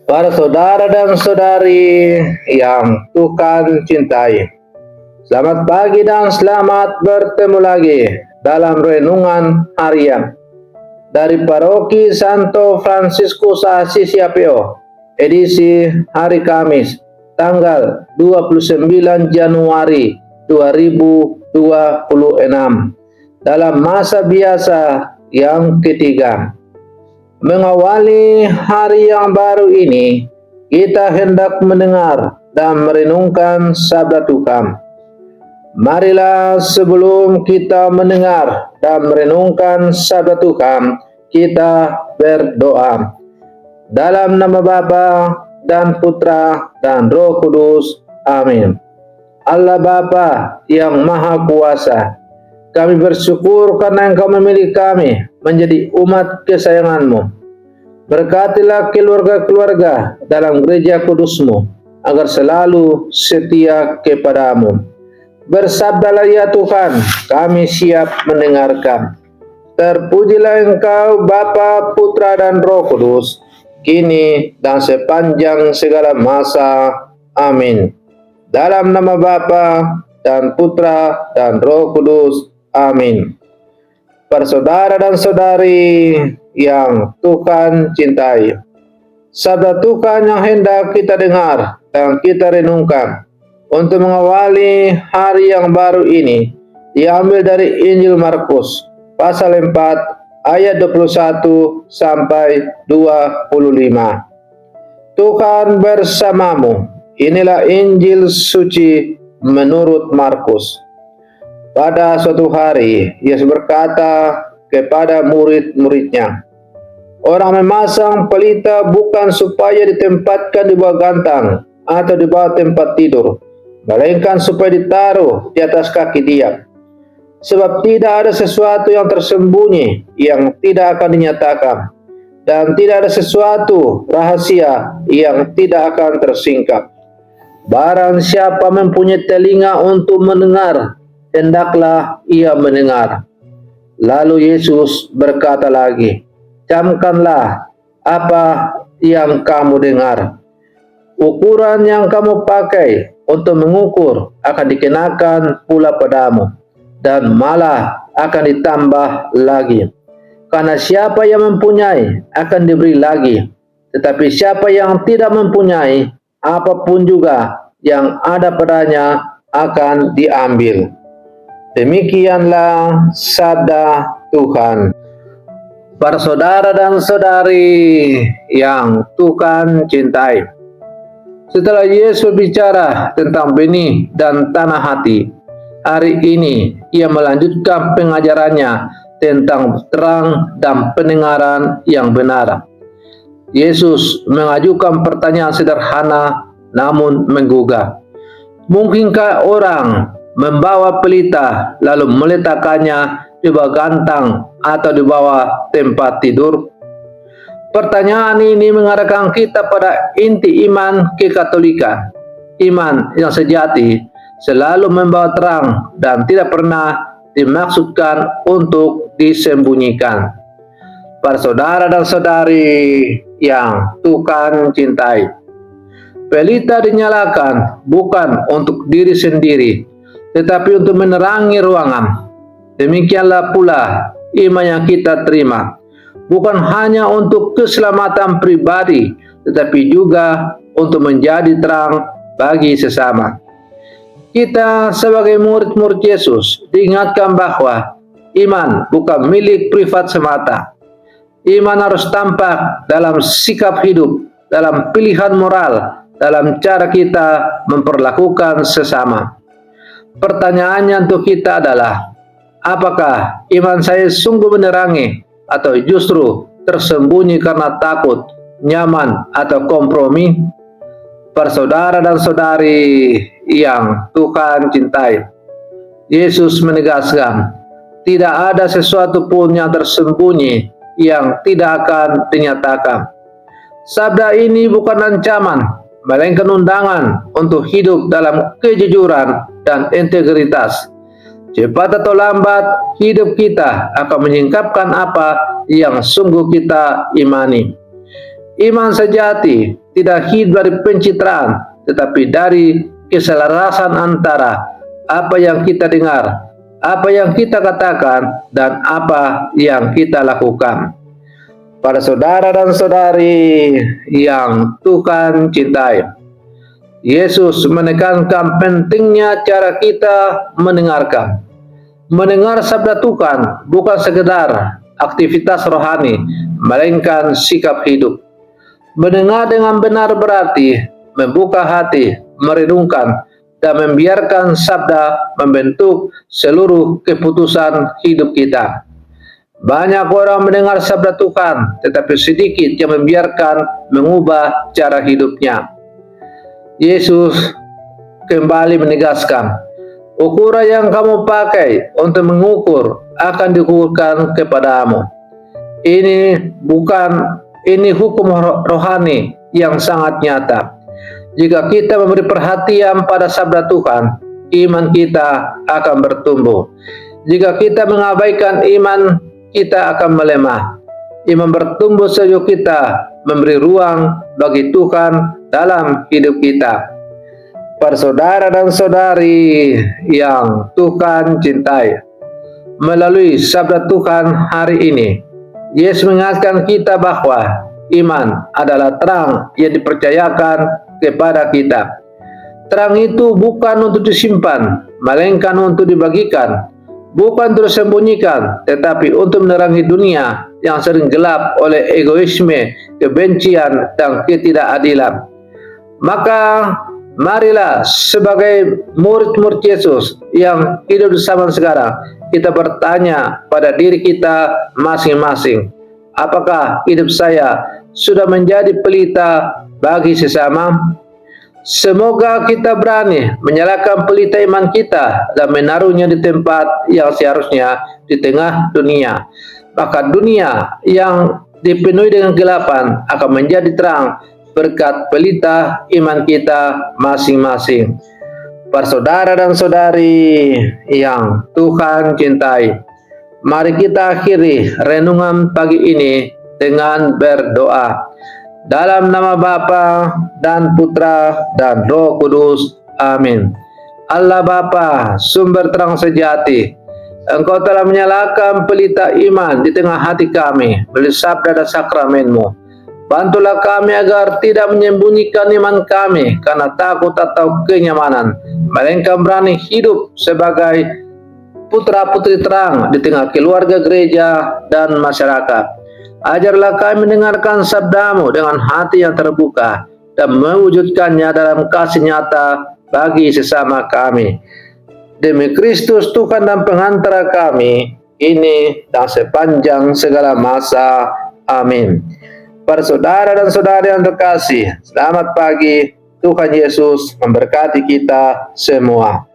Para saudara dan saudari yang Tuhan cintai, selamat pagi dan selamat bertemu lagi dalam renungan harian dari Paroki Santo Fransiskus Assisi Apio, edisi hari Kamis, tanggal 29 Januari 2026, dalam masa biasa yang ketiga. Mengawali hari yang baru ini, kita hendak mendengar dan merenungkan sabda Tuhan. Marilah sebelum kita mendengar dan merenungkan sabda Tuhan, kita berdoa. Dalam nama Bapa dan Putra dan Roh Kudus. Amin. Allah Bapa yang Maha Kuasa, kami bersyukur karena Engkau memilih kami menjadi umat kesayangan-Mu. Berkatilah keluarga-keluarga dalam gereja kudus-Mu, agar selalu setia kepada-Mu. Bersabdalah ya Tuhan, kami siap mendengarkan. Terpujilah Engkau Bapa, Putra dan Roh Kudus, kini dan sepanjang segala masa. Amin. Dalam nama Bapa dan Putra dan Roh Kudus. Amin. Para saudara dan saudari yang Tuhan cintai, sabda Tuhan yang hendak kita dengar dan kita renungkan untuk mengawali hari yang baru ini diambil dari Injil Markus pasal 4 ayat 21 sampai 25. Tuhan bersamamu. Inilah Injil suci menurut Markus. Pada suatu hari, Yesus berkata kepada murid-muridnya, orang memasang pelita bukan supaya ditempatkan di bawah gantang atau di bawah tempat tidur, melainkan supaya ditaruh di atas kaki dia. Sebab tidak ada sesuatu yang tersembunyi yang tidak akan dinyatakan, dan tidak ada sesuatu rahasia yang tidak akan tersingkap. Barang siapa mempunyai telinga untuk mendengar, hendaklah ia mendengar. Lalu Yesus berkata lagi, camkanlah apa yang kamu dengar. Ukuran yang kamu pakai untuk mengukur akan dikenakan pula padamu, dan malah akan ditambah lagi. Karena siapa yang mempunyai akan diberi lagi, tetapi siapa yang tidak mempunyai, apapun juga yang ada padanya akan diambil. Demikianlah sabda Tuhan. Para saudara dan saudari yang Tuhan cintai, setelah Yesus bicara tentang benih dan tanah hati, hari ini ia melanjutkan pengajarannya tentang terang dan pendengaran yang benar. Yesus mengajukan pertanyaan sederhana namun menggugah. Mungkinkah orang membawa pelita lalu meletakkannya di bawah gantang atau di bawah tempat tidur? Pertanyaan ini mengarahkan kita pada inti iman kekatolikan. Iman yang sejati selalu membawa terang dan tidak pernah dimaksudkan untuk disembunyikan. Para saudara dan saudari yang Tuhan cintai, pelita dinyalakan bukan untuk diri sendiri, tetapi untuk menerangi ruangan. Demikianlah pula iman yang kita terima, bukan hanya untuk keselamatan pribadi, tetapi juga untuk menjadi terang bagi sesama. Kita sebagai murid-murid Yesus diingatkan bahwa iman bukan milik privat semata. Iman harus tampak dalam sikap hidup, dalam pilihan moral, dalam cara kita memperlakukan sesama. Pertanyaannya untuk kita adalah, apakah iman saya sungguh menerangi atau justru tersembunyi karena takut, nyaman, atau kompromi? Para saudara dan saudari yang Tuhan cintai, Yesus menegaskan, tidak ada sesuatu pun yang tersembunyi yang tidak akan dinyatakan. Sabda ini bukan ancaman, melainkan undangan untuk hidup dalam kejujuran dan integritas. Cepat atau lambat, hidup kita akan menyingkapkan apa yang sungguh kita imani. Iman sejati tidak hidup dari pencitraan, tetapi dari keselarasan antara apa yang kita dengar, apa yang kita katakan, dan apa yang kita lakukan. Para saudara dan saudari yang Tuhan cintai, Yesus menekankan pentingnya cara kita mendengarkan. Mendengar sabda Tuhan bukan sekedar aktivitas rohani, melainkan sikap hidup. Mendengar dengan benar berarti membuka hati, merenungkan, dan membiarkan sabda membentuk seluruh keputusan hidup kita. Banyak orang mendengar sabda Tuhan, tetapi sedikit yang membiarkan mengubah cara hidupnya. Yesus kembali menegaskan, ukuran yang kamu pakai untuk mengukur akan diukurkan kepadamu. Ini hukum rohani yang sangat nyata. Jika kita memberi perhatian pada sabda Tuhan, iman kita akan bertumbuh. Jika kita mengabaikan iman, kita akan melemah. Iman bertumbuh sejauh kita memberi ruang bagi Tuhan dalam hidup kita. Para saudara dan saudari yang Tuhan cintai, melalui sabda Tuhan hari ini, Yesus mengingatkan kita bahwa iman adalah terang yang dipercayakan kepada kita. Terang itu bukan untuk disimpan, melainkan untuk dibagikan, bukan untuk disembunyikan, tetapi untuk menerangi dunia yang sering gelap oleh egoisme, kebencian, dan ketidakadilan. Maka marilah sebagai murid-murid Yesus yang hidup di zaman sekarang, kita bertanya pada diri kita masing-masing, apakah hidup saya sudah menjadi pelita bagi sesama? Semoga kita berani menyalakan pelita iman kita dan menaruhnya di tempat yang seharusnya, di tengah dunia. Maka dunia yang dipenuhi dengan kegelapan akan menjadi terang berkat pelita iman kita masing-masing. Para saudara dan saudari yang Tuhan cintai, mari kita akhiri renungan pagi ini dengan berdoa. Dalam nama Bapa dan Putra dan Roh Kudus. Amin. Allah Bapa, sumber terang sejati, Engkau telah menyalakan pelita iman di tengah hati kami melalui sabda dan sakramen-Mu. Bantulah kami agar tidak menyembunyikan iman kami karena takut atau kenyamanan, melainkan berani hidup sebagai putra-putri terang di tengah keluarga, gereja, dan masyarakat. Ajarlah kami mendengarkan sabda-Mu dengan hati yang terbuka dan mewujudkannya dalam kasih nyata bagi sesama kami. Demi Kristus Tuhan dan pengantara kami, ini dan sepanjang segala masa. Amin. Para saudara dan saudari yang terkasih, selamat pagi. Tuhan Yesus memberkati kita semua.